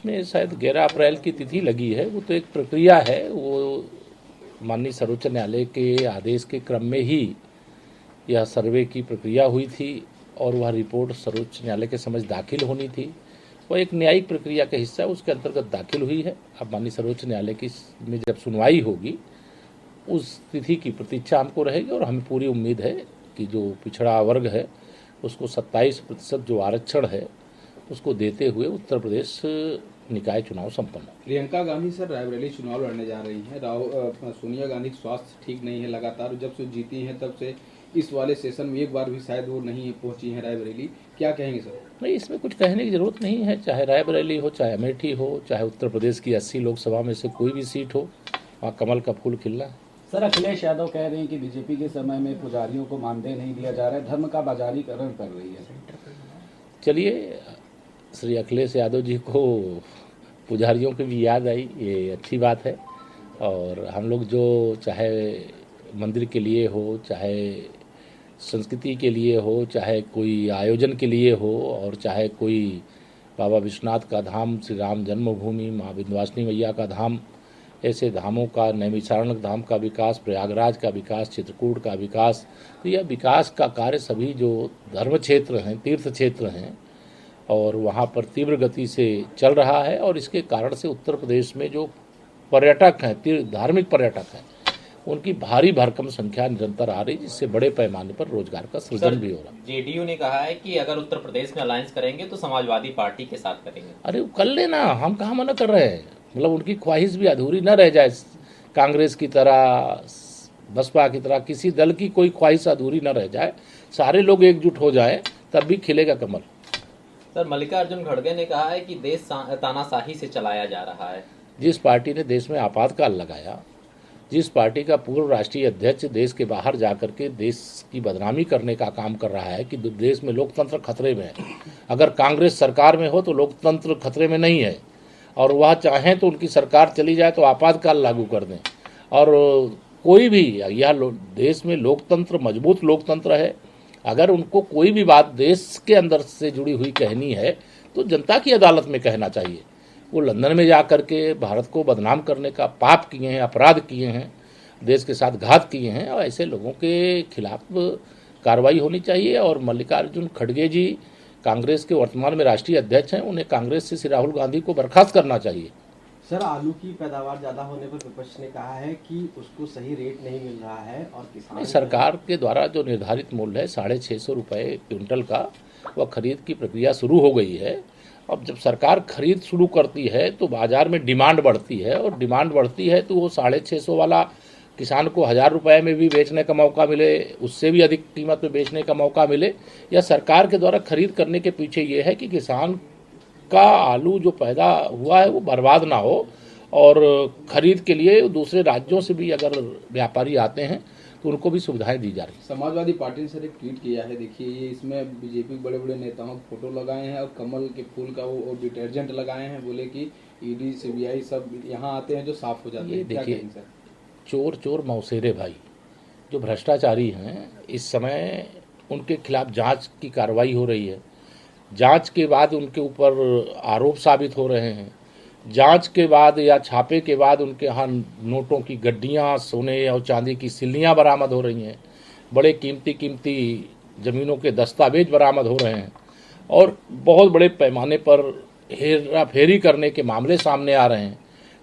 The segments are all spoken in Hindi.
इसमें शायद 11 अप्रैल की तिथि लगी है, वो तो एक प्रक्रिया है। वो माननीय सर्वोच्च न्यायालय के आदेश के क्रम में ही यह सर्वे की प्रक्रिया हुई थी और वह रिपोर्ट सर्वोच्च न्यायालय के समझ दाखिल होनी थी। वह एक न्यायिक प्रक्रिया का हिस्सा है, उसके अंतर्गत दाखिल हुई है। अब माननीय सर्वोच्च न्यायालय की में जब सुनवाई होगी उस तिथि की प्रतीक्षा हमको रहेगी और हमें पूरी उम्मीद है कि जो पिछड़ा वर्ग है उसको 27% जो आरक्षण है उसको देते हुए उत्तर प्रदेश निकाय चुनाव संपन्न हो। प्रियंका गांधी सर रायबरेली चुनाव लड़ने जा रही हैं। सोनिया गांधी का स्वास्थ्य ठीक नहीं है, लगातार जब से जीती हैं तब से इस वाले सेशन में एक बार भी शायद वो नहीं पहुंची हैं रायबरेली। क्या कहेंगे सर? नहीं, इसमें कुछ कहने की जरूरत नहीं है। चाहे रायबरेली हो, चाहे अमेठी हो, चाहे उत्तर प्रदेश की 80 लोकसभा में से कोई भी सीट हो, वहाँ कमल का फूल खिलना है। सर, अखिलेश यादव कह रहे हैं कि बीजेपी के समय में पुजारियों को मानदेय नहीं दिया जा रहा है, धर्म का बाजारीकरण कर रही है। चलिए, श्री अखिलेश यादव जी को पुजारियों की भी याद आई, ये अच्छी बात है। और हम लोग जो चाहे मंदिर के लिए हो, चाहे संस्कृति के लिए हो, चाहे कोई आयोजन के लिए हो, और चाहे कोई बाबा विश्वनाथ का धाम, श्री राम जन्मभूमि, माँ विंध्यवासिनी मैया का धाम, ऐसे धामों का, नैमिषारण्य धाम का विकास, प्रयागराज का विकास, चित्रकूट का विकास, तो यह विकास का कार्य सभी जो धर्म क्षेत्र हैं, तीर्थ क्षेत्र हैं, और वहाँ पर तीव्र गति से चल रहा है। और इसके कारण से उत्तर प्रदेश में जो पर्यटक हैं, धार्मिक पर्यटक हैं, उनकी भारी भरकम संख्या निरंतर आ रही, जिससे बड़े पैमाने पर रोजगार का सृजन भी हो रहा है। जेडीयू ने कहा है कि अगर उत्तर प्रदेश में अलायंस करेंगे तो समाजवादी पार्टी के साथ करेंगे। अरे वो कर लेना, हम कहाँ मना कर रहे हैं। मतलब उनकी ख्वाहिश भी अधूरी न रह जाए। कांग्रेस की तरह, बसपा की तरह किसी दल की कोई ख्वाहिश अधूरी न रह जाए। सारे लोग एकजुट हो जाए तब भी खिलेगा कमल। सर, मल्लिकार्जुन खड़गे ने कहा है कि देश तानाशाही से चलाया जा रहा है। जिस पार्टी ने देश में आपातकाल लगाया, जिस पार्टी का पूर्व राष्ट्रीय अध्यक्ष देश के बाहर जाकर के देश की बदनामी करने का काम कर रहा है कि देश में लोकतंत्र खतरे में है। अगर कांग्रेस सरकार में हो तो लोकतंत्र खतरे में नहीं है, और वह चाहें तो उनकी सरकार चली जाए तो आपातकाल लागू कर दें। और कोई भी, यह देश में लोकतंत्र मजबूत लोकतंत्र है। अगर उनको कोई भी बात देश के अंदर से जुड़ी हुई कहनी है तो जनता की अदालत में कहना चाहिए। वो लंदन में जा कर के भारत को बदनाम करने का पाप किए हैं, अपराध किए हैं, देश के साथ घात किए हैं, और ऐसे लोगों के खिलाफ कार्रवाई होनी चाहिए। और मल्लिकार्जुन खड़गे जी कांग्रेस के वर्तमान में राष्ट्रीय अध्यक्ष हैं, उन्हें कांग्रेस से श्री राहुल गांधी को बर्खास्त करना चाहिए। सर, आलू की पैदावार ज़्यादा होने पर विपक्ष ने कहा है कि उसको सही रेट नहीं मिल रहा है और किसान सरकार के द्वारा जो निर्धारित मूल्य है 650 रुपये क्विंटल का, वह खरीद की प्रक्रिया शुरू हो गई है। अब जब सरकार खरीद शुरू करती है तो बाजार में डिमांड बढ़ती है, और डिमांड बढ़ती है तो वो 650 वाला किसान को 1000 रुपये में भी बेचने का मौका मिले, उससे भी अधिक कीमत में बेचने का मौका मिले। या सरकार के द्वारा खरीद करने के पीछे ये है कि किसान का आलू जो पैदा हुआ है वो बर्बाद ना हो, और खरीद के लिए दूसरे राज्यों से भी अगर व्यापारी आते हैं तो उनको भी सुविधाएं दी जा रही। समाजवादी पार्टी ने सर एक ट्वीट किया है, देखिए ये, इसमें बीजेपी बड़े बड़े नेताओं के फोटो लगाए हैं और कमल के फूल का वो डिटर्जेंट लगाए हैं। बोले कि ईडी सीबीआई सब यहाँ आते हैं जो साफ हो जाते हैं। देखिए, चोर चोर मौसेरे भाई जो भ्रष्टाचारी हैं, इस समय उनके खिलाफ जांच की कार्रवाई हो रही है। जांच के बाद उनके ऊपर आरोप साबित हो रहे हैं। जांच के बाद या छापे के बाद उनके यहाँ नोटों की गड्डियाँ, सोने और चांदी की सिल्लियाँ बरामद हो रही हैं। बड़े कीमती ज़मीनों के दस्तावेज बरामद हो रहे हैं, और बहुत बड़े पैमाने पर हेरा फेरी करने के मामले सामने आ रहे हैं।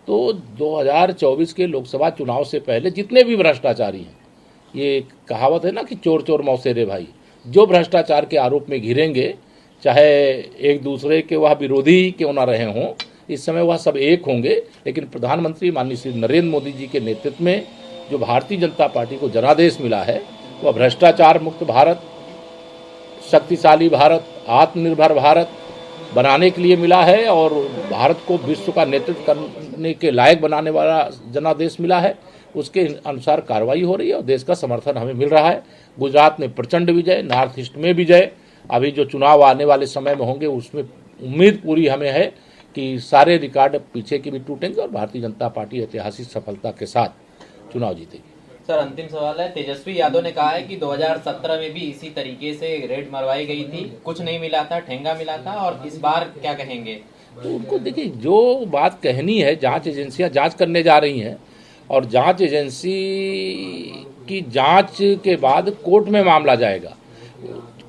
तो 2024 के लोकसभा चुनाव से पहले जितने भी भ्रष्टाचारी हैं, ये कहावत है ना कि चोर चोर मौसेरे भाई, जो भ्रष्टाचार के आरोप में घिरेंगे, चाहे एक दूसरे के वह विरोधी क्यों ना रहे हों, इस समय वह सब एक होंगे। लेकिन प्रधानमंत्री माननीय श्री नरेंद्र मोदी जी के नेतृत्व में जो भारतीय जनता पार्टी को जनादेश मिला है, वह भ्रष्टाचार मुक्त भारत, शक्तिशाली भारत, आत्मनिर्भर भारत बनाने के लिए मिला है, और भारत को विश्व का नेतृत्व करने के लायक बनाने वाला जनादेश मिला है। उसके अनुसार कार्रवाई हो रही है और देश का समर्थन हमें मिल रहा है। गुजरात में प्रचंड विजय, नॉर्थ ईस्ट में विजय, अभी जो चुनाव आने वाले समय में होंगे उसमें उम्मीद पूरी हमें है कि सारे रिकॉर्ड पीछे के भी टूटेंगे और भारतीय जनता पार्टी ऐतिहासिक सफलता के साथ चुनाव जीतेगी। सर, अंतिम सवाल है। तेजस्वी यादव ने कहा है कि 2017 में भी इसी तरीके से रेड मरवाई गई थी, कुछ नहीं मिला था, ठेंगा मिला था, और इस बार क्या कहेंगे? तो उनको देखिए, जो बात कहनी है, जांच एजेंसियां जांच करने जा रही हैं और जांच एजेंसी की जांच के बाद कोर्ट में मामला जाएगा।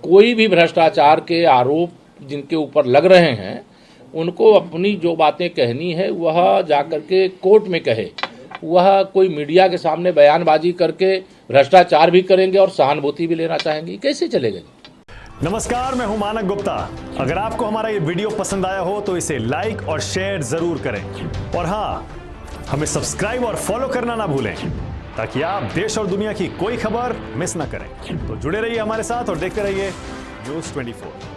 कोई भी भ्रष्टाचार के आरोप जिनके ऊपर लग रहे हैं उनको अपनी जो बातें कहनी है वह जाकर के कोर्ट में कहे। वह कोई मीडिया के सामने बयानबाजी करके भ्रष्टाचार भी करेंगे और सहानुभूति भी लेना चाहेंगे, कैसे चलेगा? नमस्कार, मैं हूं मानक गुप्ता। अगर आपको हमारा ये वीडियो पसंद आया हो तो इसे लाइक और शेयर जरूर करें और हाँ, हमें सब्सक्राइब और फॉलो करना ना भूलें ताकि आप देश और दुनिया की कोई खबर मिस ना करें। तो जुड़े रहिए हमारे साथ और देखते रहिए News 24।